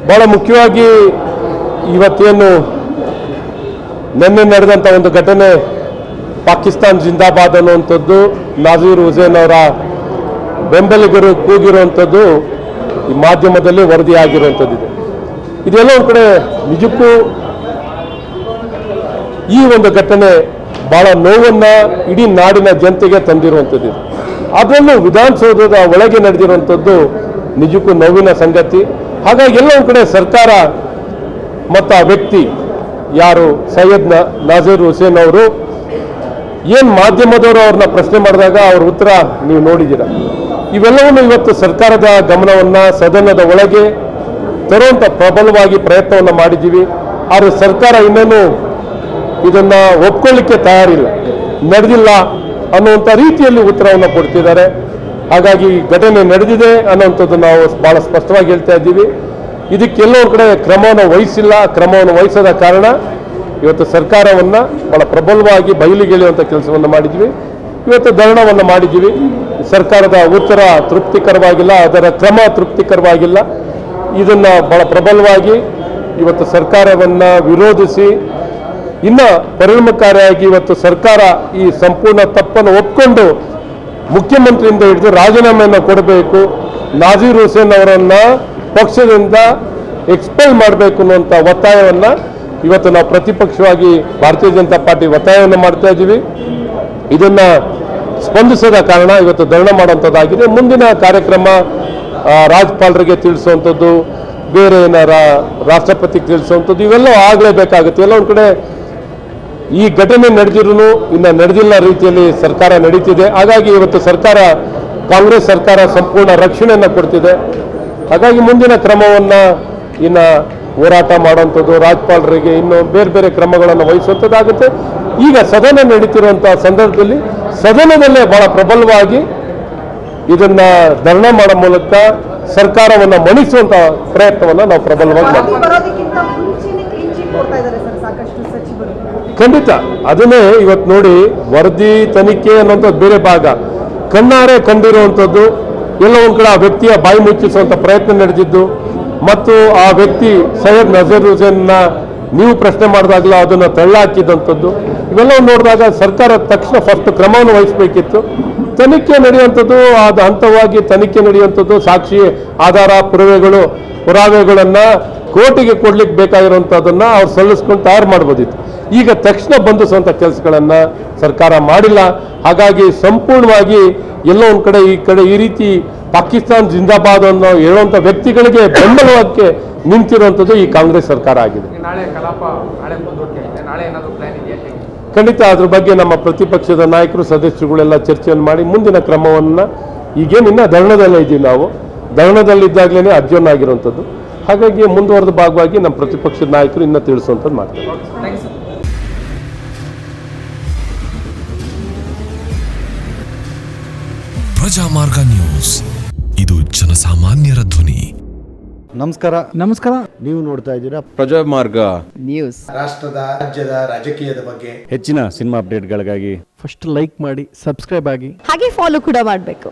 ಭಾಳ ಮುಖ್ಯವಾಗಿ ಇವತ್ತೇನು ನಿನ್ನೆ ನಡೆದಂಥ ಒಂದು ಘಟನೆ ಪಾಕಿಸ್ತಾನ್ ಜಿಂದಾಬಾದ್ ಅನ್ನುವಂಥದ್ದು ನಾಜೀರ್ ಹುಸೇನ್ ಅವರ ಬೆಂಬಲಿಗರು ಕೂಗಿರುವಂಥದ್ದು ಈ ಮಾಧ್ಯಮದಲ್ಲಿ ವರದಿಯಾಗಿರುವಂಥದ್ದಿದೆ. ಇದೆಲ್ಲ ಒಂದು ಕಡೆ ನಿಜಕ್ಕೂ ಈ ಒಂದು ಘಟನೆ ಭಾಳ ನೋವನ್ನು ಇಡೀ ನಾಡಿನ ಜನತೆಗೆ ತಂದಿರುವಂಥದ್ದು. ಅದರಲ್ಲೂ ವಿಧಾನಸೌಧದ ಒಳಗೆ ನಡೆದಿರುವಂಥದ್ದು ನಿಜಕ್ಕೂ ನೋವಿನ ಸಂಗತಿ. ಹಾಗಾಗಿ ಎಲ್ಲ ಒಂದು ಕಡೆ ಸರ್ಕಾರ ಮತ್ತು ಆ ವ್ಯಕ್ತಿ ಯಾರು ಸೈಯದ್ ನಾಜೀರ್ ಹುಸೇನ್ ಅವರು ಏನು ಮಾಧ್ಯಮದವರು ಅವ್ರನ್ನ ಪ್ರಶ್ನೆ ಮಾಡಿದಾಗ ಅವ್ರ ಉತ್ತರ ನೀವು ನೋಡಿದ್ದೀರ. ಇವೆಲ್ಲವನ್ನು ಇವತ್ತು ಸರ್ಕಾರದ ಗಮನವನ್ನು ಸದನದ ಒಳಗೆ ತರುವಂಥ ಪ್ರಬಲವಾಗಿ ಪ್ರಯತ್ನವನ್ನು ಮಾಡಿದ್ದೀವಿ. ಆದರೆ ಸರ್ಕಾರ ಇನ್ನೇನು ಇದನ್ನು ಒಪ್ಕೊಳ್ಳಿಕ್ಕೆ ತಯಾರಿಲ್ಲ, ನಡೆದಿಲ್ಲ ಅನ್ನುವಂಥ ರೀತಿಯಲ್ಲಿ ಉತ್ತರವನ್ನು ಕೊಡ್ತಿದ್ದಾರೆ. ಹಾಗಾಗಿ ಘಟನೆ ನಡೆದಿದೆ ಅನ್ನುವಂಥದ್ದು ನಾವು ಭಾಳ ಸ್ಪಷ್ಟವಾಗಿ ಹೇಳ್ತಾ ಇದ್ದೀವಿ. ಇದಕ್ಕೆಲ್ಲೋ ಕಡೆ ಕ್ರಮವನ್ನು ವಹಿಸಿಲ್ಲ. ಕ್ರಮವನ್ನು ವಹಿಸದ ಕಾರಣ ಇವತ್ತು ಸರ್ಕಾರವನ್ನು ಭಾಳ ಪ್ರಬಲವಾಗಿ ಬಯಲಿಗೆಳೆಯುವಂಥ ಕೆಲಸವನ್ನು ಮಾಡಿದ್ವಿ. ಇವತ್ತು ಧರಣವನ್ನು ಮಾಡಿದ್ದೀವಿ. ಸರ್ಕಾರದ ಉತ್ತರ ತೃಪ್ತಿಕರವಾಗಿಲ್ಲ, ಅದರ ಕ್ರಮ ತೃಪ್ತಿಕರವಾಗಿಲ್ಲ. ಇದನ್ನು ಭಾಳ ಪ್ರಬಲವಾಗಿ ಇವತ್ತು ಸರ್ಕಾರವನ್ನು ವಿರೋಧಿಸಿ ಇನ್ನು ಪರಿಣಾಮಕಾರಿಯಾಗಿ ಇವತ್ತು ಸರ್ಕಾರ ಈ ಸಂಪೂರ್ಣ ತಪ್ಪನ್ನು ಒಪ್ಕೊಂಡು ಮುಖ್ಯಮಂತ್ರಿಯಿಂದ ಹಿಡಿದು ರಾಜೀನಾಮೆಯನ್ನು ಕೊಡಬೇಕು, ನಾಜೀರ್ ಹುಸೇನ್ ಅವರನ್ನು ಪಕ್ಷದಿಂದ ಎಕ್ಸ್ಪೆಲ್ ಮಾಡಬೇಕು ಅನ್ನುವಂಥ ಒತ್ತಾಯವನ್ನು ಇವತ್ತು ನಾವು ಪ್ರತಿಪಕ್ಷವಾಗಿ ಭಾರತೀಯ ಜನತಾ ಪಾರ್ಟಿ ಒತ್ತಾಯವನ್ನು ಮಾಡ್ತಾ ಇದ್ದೀವಿ. ಇದನ್ನು ಸ್ಪಂದಿಸದ ಕಾರಣ ಇವತ್ತು ಧರಣ ಮಾಡುವಂಥದ್ದಾಗಿದೆ. ಮುಂದಿನ ಕಾರ್ಯಕ್ರಮ ರಾಜ್ಯಪಾಲರಿಗೆ ತಿಳಿಸುವಂಥದ್ದು, ಬೇರೆ ಏನಾರ ರಾಷ್ಟ್ರಪತಿಗೆ ತಿಳಿಸುವಂಥದ್ದು ಇವೆಲ್ಲ ಆಗಲೇಬೇಕಾಗುತ್ತೆ. ಎಲ್ಲ ಒಂದು ಕಡೆ ಈ ಘಟನೆ ನಡೆದಿರೂ ಇನ್ನು ನಡೆದಿಲ್ಲ ರೀತಿಯಲ್ಲಿ ಸರ್ಕಾರ ನಡೀತಿದೆ. ಹಾಗಾಗಿ ಇವತ್ತು ಸರ್ಕಾರ, ಕಾಂಗ್ರೆಸ್ ಸರ್ಕಾರ ಸಂಪೂರ್ಣ ರಕ್ಷಣೆಯನ್ನು ಕೊಡ್ತಿದೆ. ಹಾಗಾಗಿ ಮುಂದಿನ ಕ್ರಮವನ್ನು ಇನ್ನು ಹೋರಾಟ ಮಾಡುವಂಥದ್ದು, ರಾಜ್ಯಪಾಲರಿಗೆ ಇನ್ನು ಬೇರೆ ಬೇರೆ ಕ್ರಮಗಳನ್ನು ವಹಿಸುವಂಥದ್ದಾಗುತ್ತೆ. ಈಗ ಸದನ ನಡೀತಿರುವಂಥ ಸಂದರ್ಭದಲ್ಲಿ ಸದನದಲ್ಲೇ ಬಹಳ ಪ್ರಬಲವಾಗಿ ಇದನ್ನು ಧರಣ ಮಾಡೋ ಮೂಲಕ ಸರ್ಕಾರವನ್ನು ಮಣಿಸುವಂಥ ಪ್ರಯತ್ನವನ್ನು ನಾವು ಪ್ರಬಲವಾಗಿ ಮಾಡ್ತೀವಿ. ಖಂಡಿತ ಅದನ್ನೇ ಇವತ್ತು ನೋಡಿ, ವರದಿ ತನಿಖೆ ಅನ್ನುವಂಥದ್ದು ಬೇರೆ ಭಾಗ, ಕಣ್ಣಾರೆ ಕಂಡಿರುವಂಥದ್ದು ಎಲ್ಲ ಒಂದು ಕಡೆ ಆ ವ್ಯಕ್ತಿಯ ಬಾಯಿ ಮುಚ್ಚಿಸುವಂಥ ಪ್ರಯತ್ನ ನಡೆದಿದ್ದು ಮತ್ತು ಆ ವ್ಯಕ್ತಿ ಸೈಯದ್ ನಾಜೀರ್ ಹುಸೇನ್ನ ನೀವು ಪ್ರಶ್ನೆ ಮಾಡಿದಾಗಲೂ ಅದನ್ನು ತಳ್ಳಾಕಿದಂಥದ್ದು ಇವೆಲ್ಲವನ್ನು ನೋಡಿದಾಗ ಸರ್ಕಾರ ತಕ್ಷಣ ಫಸ್ಟ್ ಕ್ರಮವನ್ನು ವಹಿಸಬೇಕಿತ್ತು. ತನಿಖೆ ನಡೆಯುವಂಥದ್ದು ಅದು ಹಂತವಾಗಿ ತನಿಖೆ ನಡೆಯುವಂಥದ್ದು, ಸಾಕ್ಷಿ ಆಧಾರ ಪುರಾವೆಗಳನ್ನು ಕೋರ್ಟಿಗೆ ಕೊಡ್ಲಿಕ್ಕೆ ಬೇಕಾಗಿರುವಂಥದ್ದನ್ನು ಅವ್ರು ಸಲ್ಲಿಸ್ಕೊಂಡು ತಯಾರು ಮಾಡ್ಬೋದಿತ್ತು. ಈಗ ತಕ್ಷಣ ಬಂಧಿಸುವಂಥ ಕೆಲಸಗಳನ್ನು ಸರ್ಕಾರ ಮಾಡಿಲ್ಲ. ಹಾಗಾಗಿ ಸಂಪೂರ್ಣವಾಗಿ ಎಲ್ಲೋ ಒಂದು ಕಡೆ ಈ ರೀತಿ ಪಾಕಿಸ್ತಾನ್ ಜಿಂದಾಬಾದ್ ಅನ್ನೋ ಹೇಳುವಂಥ ವ್ಯಕ್ತಿಗಳಿಗೆ ಬೆಂಬಲಕ್ಕೆ ನಿಂತಿರುವಂಥದ್ದು ಈ ಕಾಂಗ್ರೆಸ್ ಸರ್ಕಾರ ಆಗಿದೆ. ಖಂಡಿತ ಅದ್ರ ಬಗ್ಗೆ ನಮ್ಮ ಪ್ರತಿಪಕ್ಷದ ನಾಯಕರು ಸದಸ್ಯರುಗಳೆಲ್ಲ ಚರ್ಚೆಯನ್ನು ಮಾಡಿ ಮುಂದಿನ ಕ್ರಮವನ್ನು, ಈಗೇನಿನ್ನ ಧರಣದಲ್ಲೇ ಇದ್ದೀವಿ ನಾವು, ಧರಣದಲ್ಲಿದ್ದಾಗಲೇ ಅರ್ಜುನ್ ಆಗಿರುವಂಥದ್ದು. ಹಾಗಾಗಿ ಮುಂದುವರೆದ ಭಾಗವಾಗಿ ನಮ್ಮ ಪ್ರತಿಪಕ್ಷದ ನಾಯಕರು ಇನ್ನೂ ತಿಳಿಸುವಂಥದ್ದು ಮಾಡ್ತಾರೆ. ಪ್ರಜಾಮಾರ್ಗ ನ್ಯೂಸ್, ಇದು ಜನಸಾಮಾನ್ಯರ ಧ್ವನಿ. ನಮಸ್ಕಾರ. ನೀವು ನೋಡ್ತಾ ಇದ್ದೀರಾ ಪ್ರಜಾಮಾರ್ಗ ನ್ಯೂಸ್. ರಾಷ್ಟ್ರದ, ರಾಜ್ಯದ ರಾಜಕೀಯದ ಬಗ್ಗೆ ಹೆಚ್ಚಿನ ಸಿನಿಮಾ ಅಪ್ಡೇಟ್ಗಳಿಗಾಗಿ ಫಸ್ಟ್ ಲೈಕ್ ಮಾಡಿ, ಸಬ್ಸ್ಕ್ರೈಬ್ ಆಗಿ, ಹಾಗೆ ಫಾಲೋ ಕೂಡ ಮಾಡಬೇಕು.